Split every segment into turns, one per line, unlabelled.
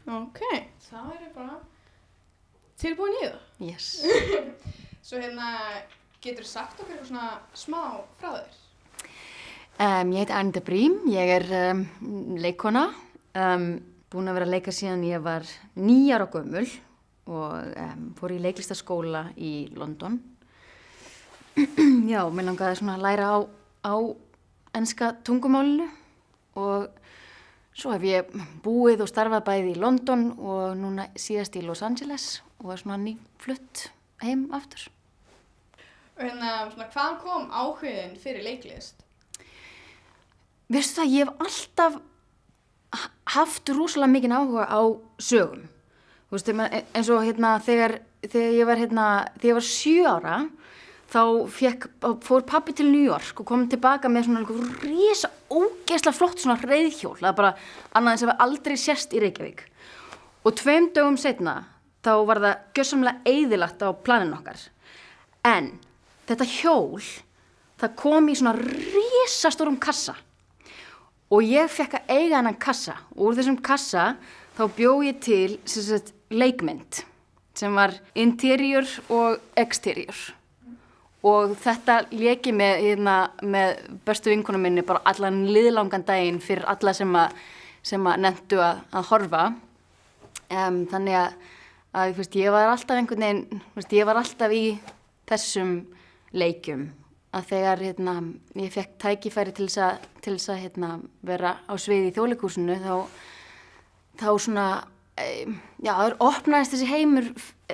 Ok, það er bara tilbúin í það.
Yes.
Svo geturðu sagt okkur eitthvað svona smá frá þér?
Ég heiti Anita Brím, ég er leikkona, búin að vera að leika síðan ég var 9 ára gömul og fór í leiklistaskóla í London. Já, mér langaði svona að læra á enska tungumálinu og svo hef ég búið og starfað bæði í London og núna síðast í Los Angeles og er svona nýflutt heim aftur.
Og svona, hvaðan kom áhuginn fyrir leiklist?
Veistu það, ég hef alltaf haft rosalega mikinn áhuga á sögum. Þú veist, eins og þegar ég var 7 ára, þá fór pabbi til New York og kom tilbaka með svona risa ógeðslega flott svona reiðhjól. Það er bara annað sem við aldrei sést í Reykjavík. Og 2 dögum seinna, þá var það gjörsamlega eyðilagt á planinu okkar. En þetta hjól, það kom í svona risastórum kassa. Og ég fekk að eiga þennan kassa og úr þessum kassa þá bjó ég til leikmynd sem var interior og exterior. Og þetta lék ég með bestu vinkonu minni bara allan liðlangan daginn fyrir alla sem að nenntu að horfa. Þannig að ég var alltaf einhvern veginn, ég var alltaf í þessum leikjum. Að þegar ég fekk tækifæri til þess að vera á sviði í Þjóðleikhúsinu þá svona, það opnaðist þessi heimur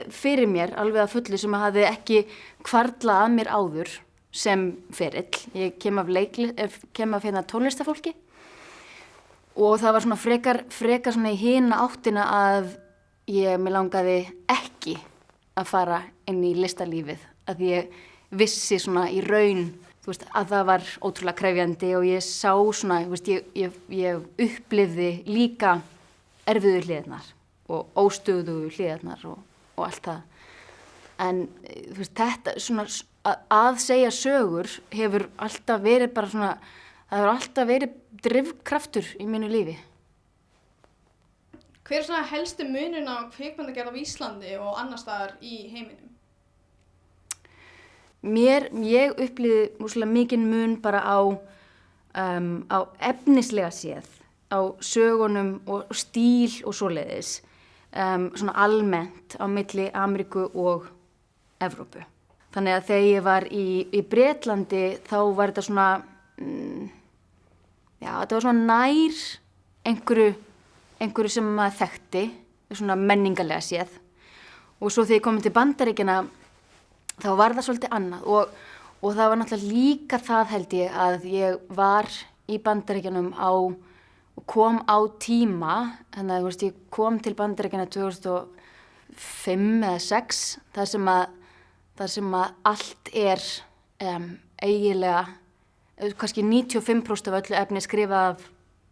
fyrir mér alveg að fullu sem að hafði ekki hvarflað að mér áður sem ferill. Ég kem af tónlistafólki og það var svona frekar svona í hina áttina að mig langaði ekki að fara inn í listalífið, að ég vissi svona í raun, að það var ótrúlega krefjandi og ég sá svona, ég upplifði líka erfiðu hliðarnar og óstöðugu hliðarnar og allt það. En þetta svona að segja sögur hefur alltaf verið bara svona, það hefur alltaf verið drifkraftur í mínu lífi.
Hver er svona helstu munurinn á kvikmyndagerð á Íslandi og annars staðar í heiminum?
Ég upplifði rosalega mikinn mun bara á efnislega séð, á sögunum og stíl og svoleiðis, svona almennt á milli Ameríku og Evrópu. Þannig að þegar ég var í Bretlandi þá var þetta svona, þetta var svona nær einhverju sem maður þekkti, svona menningarlega séð. Og svo þegar ég kom til Bandaríkjanna þá var það svolítið annað og það var náttúrulega líka það held ég að ég var í Bandaríkjanum og kom á tíma, þannig að ég kom til Bandaríkjanna 2005 eða 2006, þar sem að allt er eiginlega, kannski 95% af öllu efni skrifað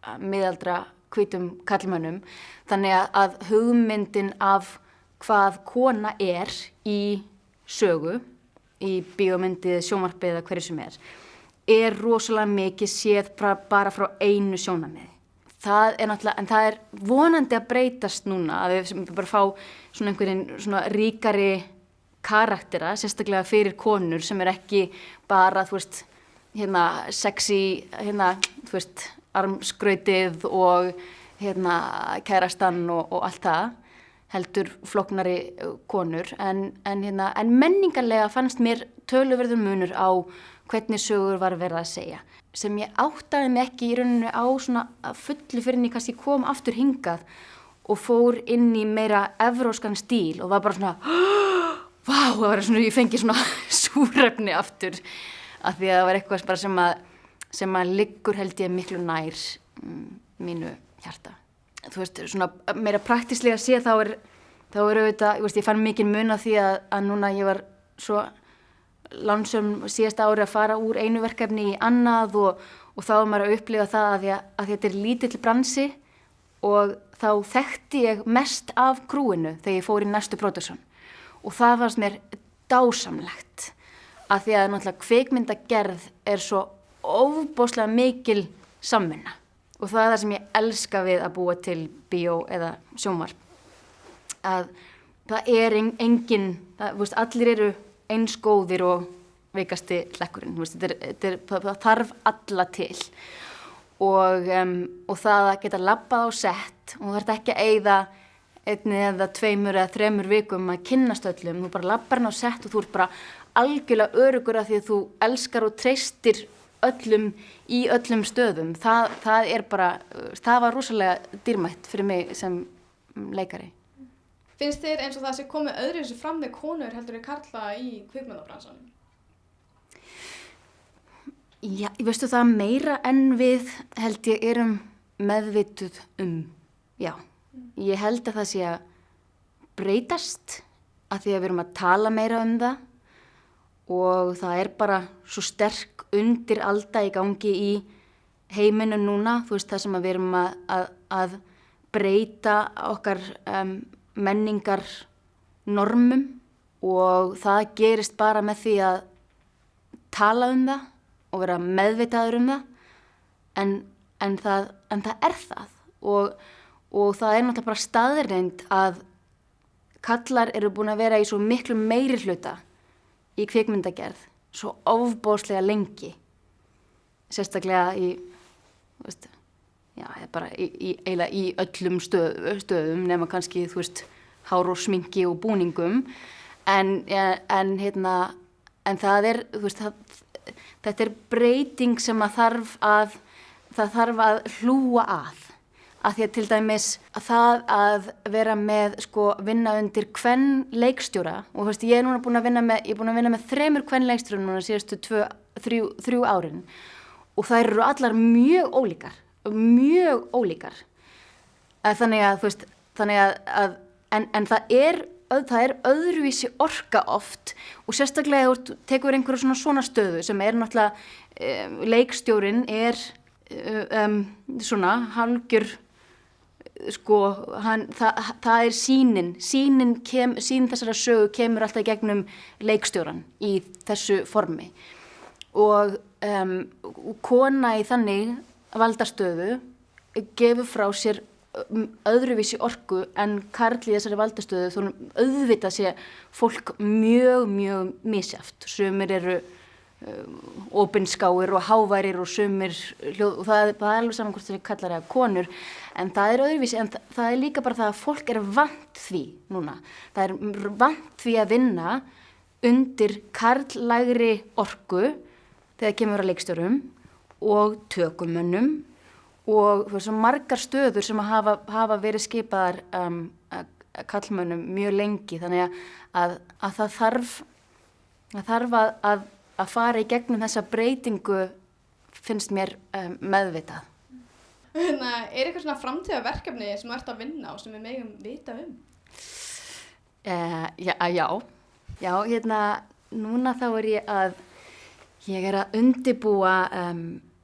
af miðaldra hvítum karlmönnum, þannig að hugmyndin af hvað kona er í sögu, í bíómyndið, sjónvarpið eða hverju sem er rosalega mikið séð bara frá einu sjónarmiði. Það er náttúrulega, en það er vonandi að breytast núna, að við bara fá svona einhverjum svona ríkari karaktera, sérstaklega fyrir konur sem er ekki bara, sexy, armskrautið og kærastan og allt það. Heldur flóknari konur, en menningarlega fannst mér töluverður munur á hvernig sögur var verið að segja. Sem ég áttaði mig ekki í rauninu á svona fullu fyrir en ég kannski kom aftur hingað og fór inn í meira evróskan stíl og var bara svona, vá, það var svona, ég fengi svona súrefni aftur, af því að það var eitthvað bara sem að liggur held ég miklu nær mínu hjarta. Svona meira praktíslega séð þá er auðvitað, ég fann mikinn mun af því að núna ég var svo lánsöm síðasta ári að fara úr einu verkefni í annað og þá var maður að upplifa það að þetta er lítill bransi og þá þekkti ég mest af krúinu þegar ég fór í næstu pródúksjón og það fannst mér dásamlegt af því að náttúrulega kvikmyndagerð er svo ofboðslega mikil samvinna. og það er það sem ég elska við að búa til bíó eða sjónvarp, að það er engin, allir eru eins góðir og veikasti hlekkurinn, það þarf alla til og það að geta labbað á sett og það er ekki að eyða 1 eða 2 eða 3 vikum að kynnast öllum, þú bara labbar inn á sett og þú ert bara algjörlega öruggur af því að þú elskar og treystir öllum í öllum stöðum, það er bara, það var rosalega dýrmætt fyrir mig sem leikari.
Finnst þér eins og það sé komið öðruvísi fram með konur heldur en karla í kvikmyndabransanum?
Já, veistu það meira en við held ég erum meðvituð já. Ég held að það sé að breytast að því að við erum að tala meira það og það er bara svo sterk undiralda í gangi í heiminum núna, þú veist það sem að við erum að breyta okkar menningar normum og það gerist bara með því að tala það og vera meðvitaður það en það er það og það er náttúrulega bara staðreynd að kallar eru búin að vera í svo miklu meiri hluta í kvikmyndagerð svo ofboðslega lengi, sérstaklega í, þú veist, já, bara eiginlega í öllum stöðum nema kannski, þú veist, hár og sminki og búningum en það er, þú veist, þetta er breyting sem það þarf að hlúa að því að til dæmis að það að vera með vinna undir kvenleikstjóra og þú veist ég er búin að vinna með 3 kvenleikstjórum núna síðustu 3 árin og þær eru allar mjög ólíkar þannig að þú veist en það er öðruvísi orka oft og sérstaklega þú tekur einhverju svona stöðu sem er náttúrulega leikstjórin er svona halgjör það er sýnin þessara sögu kemur alltaf gegnum leikstjóran í þessu formi og kona í þannig valdastöðu gefur frá sér öðruvísi orku en karl í þessari valdastöðu þó auðvitað sé fólk mjög misjafnt, sumir eru opinskáir og háværir og sumir og það er alveg saman hvort sem kallar það konur en það er öðruvísi en það er líka bara það að fólk er vant því núna, það er vant því að vinna undir karllægri orku þegar kemur að leikstjórum og tökumönnum og það er svo margar stöður sem hafa verið skipaðar karlmönnum mjög lengi þannig að það þarf að fara í gegnum þessa breytingu finnst mér meðvitað.
Er eitthvað svona framtíðarverkefni sem þú ert að vinna og sem við megum vita
Já, núna þá er ég að undirbúa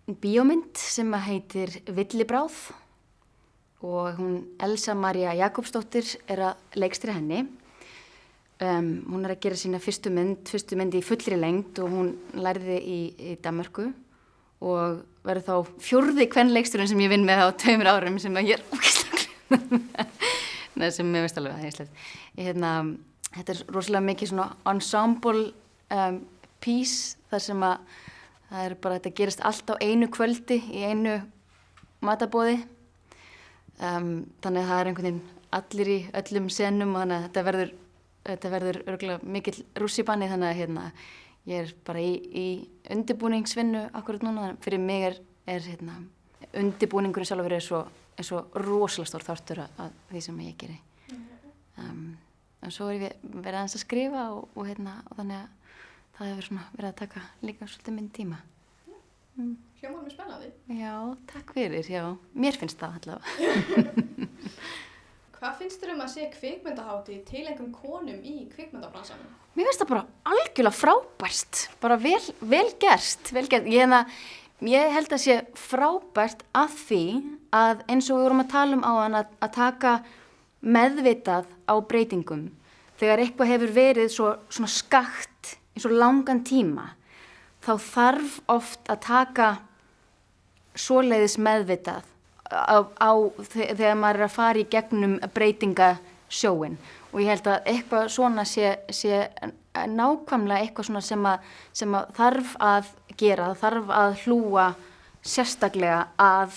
bíómynd sem heitir Villibráð og hún Elsa María Jakobsdóttir er að leikstýra henni. Hún er að gera sína fyrstu mynd í fullri lengd og hún lærði í Danmörku og verður þá 4. kvenleikstjórinn sem ég vinn með á 2 árum sem ég er ógeðslega sem ég veist alveg hægslegt. Þetta er rosalega mikið svona ensemble piece þar sem að það er bara þetta gerist allt á einu kvöldi í einu matarboði þannig að það er einhvern veginn allir í öllum senum og þannig að þetta verður örugglega mikill rússibanni þannig að ég er bara í undirbúningsvinnu akkurat núna. Fyrir mig er undirbúningurinn sjálfur er svo rosalega stór þáttur að því sem ég geri. En svo er ég verið aðeins að skrifa og þannig að það hefur svona verið að taka líka svolítið minn tíma.
Hljómar mér spennandi.
Já, takk fyrir, já. Mér finnst það allavega.
Hvað finnst þér að sé kvikmyndahátíð tileinkuð konum í kvikmyndabransanum?
Mér finnst það bara algjörlega frábært, bara vel gert. Ég held að sé frábært að því að eins og við vorum að tala áðan að taka meðvitað á breytingum. Þegar eitthvað hefur verið svona skakkt í svo langan tíma, þá þarf oft að taka svoleiðis meðvitað þegar maður er að fara í gegnum breytingasjóin og ég held að eitthvað svona sé nákvæmlega eitthvað svona sem að þarf að gera, þarf að hlúa sérstaklega að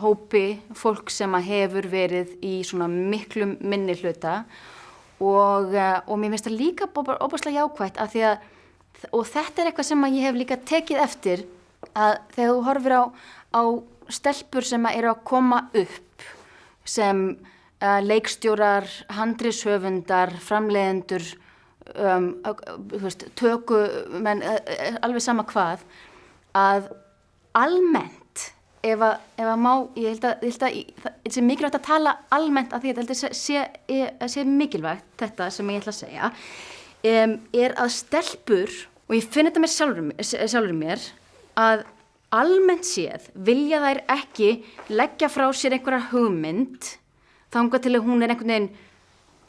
hópi fólk sem að hefur verið í svona miklum minnihluta og mér finnst það líka óbærslega jákvætt af því að, og þetta er eitthvað sem að ég hef líka tekið eftir að þegar þú horfir á stelpur sem eru að koma upp sem leikstjórar, handritshöfundar, framleiðendur, tökumenn, alveg sama hvað, að almennt, ef að má, ég held að það sé mikilvægt að tala almennt af því að þetta sé mikilvægt, þetta sem ég ætla að segja, er að stelpur, og ég finn þetta með sjálfur mér, að almennt séð vilja þær ekki leggja frá sér einhverja hugmynd þangað til að hún er einhvern veginn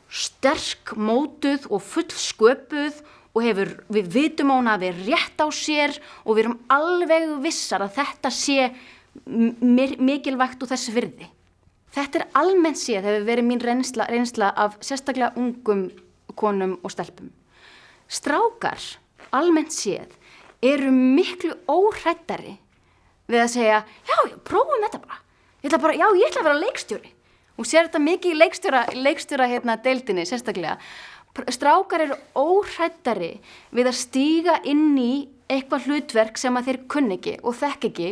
sterk, mótuð og fullsköpuð og við vitum að hún hafi rétt á sér og við erum alveg vissar að þetta sé mikilvægt og þess virði. Þetta er almennt séð, hefur verið mín reynsla af sérstaklega ungum konum og stelpum. Strákar, almennt séð, eru miklu óhræddari við að segja, já, prófum þetta bara. Ég ætla að vera leikstjóri. Og sér þetta mikið í leikstjóra deildinni sérstaklega. Strákar eru óhræddari við að stíga inn í eitthvað hlutverk sem að þeir kunni ekki og þekki ekki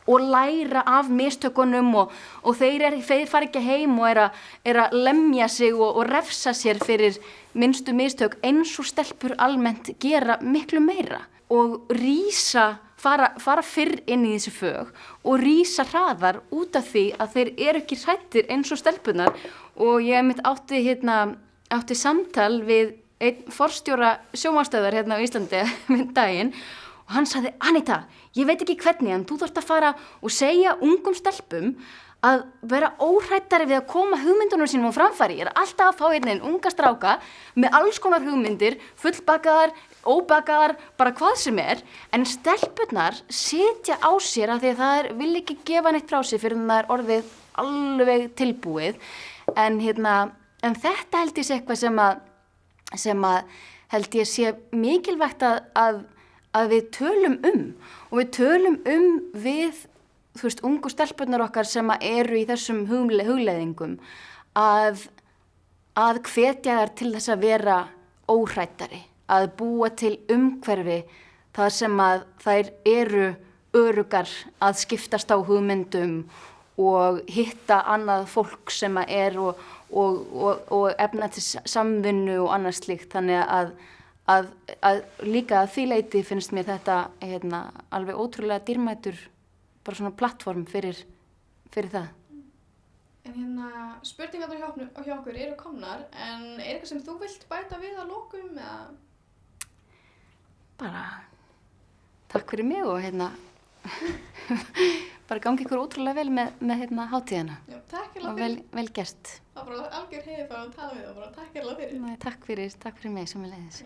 og læra af mistökunum og þeir fara ekki heim og er að lemja sig og refsa sér fyrir minnstu mistök eins og stelpur almennt gera miklu meira og fara fyrr inn í þessi fög og rísa hraðar út af því að þeir eru ekki hræddir eins og stelpunar og ég átti samtal við einn forstjóra sjónvarpsstöðvar á Íslandi minn daginn og hann sagði, Anita, ég veit ekki hvernig en þú þarft að fara og segja ungum stelpum að vera óhræddari við að koma hugmyndunum sínum á framfæri. Ég er alltaf að fá einn unga stráka með alls konar hugmyndir, fullbakaðar, óbakaðar, bara hvað sem er, en stelpurnar sitja á sér af því að það vil ekki gefa neitt frá sér fyrir það er orðið alveg tilbúið, en þetta held ég sé eitthvað sem að held ég sé mikilvægt að við tölum og við tölum við ungu stelpurnar okkar sem eru í þessum hugleiðingum að hvetja þær til þess að vera óhræddari, að búa til umhverfi þar sem að þær eru öruggar að skiptast á hugmyndum og hitta annað fólk sem að og efna til samvinnu og annað slíkt, þannig að líka að því leyti finnst mér þetta alveg ótrúlega dýrmætur bara svona plattform fyrir það.
En spurningarnar hjá okkur eru komnar, en er eitthvað sem þú vilt bæta við að lokum eða?
Bara takk fyrir mig og bara gangi ykkur ótrúlega vel með hátíðina.
Já, takk fyrir.
Og vel gert.
Það var bara algjör heiður að tala við og bara takk fyrir.
Takk fyrir mig sem við leiðis.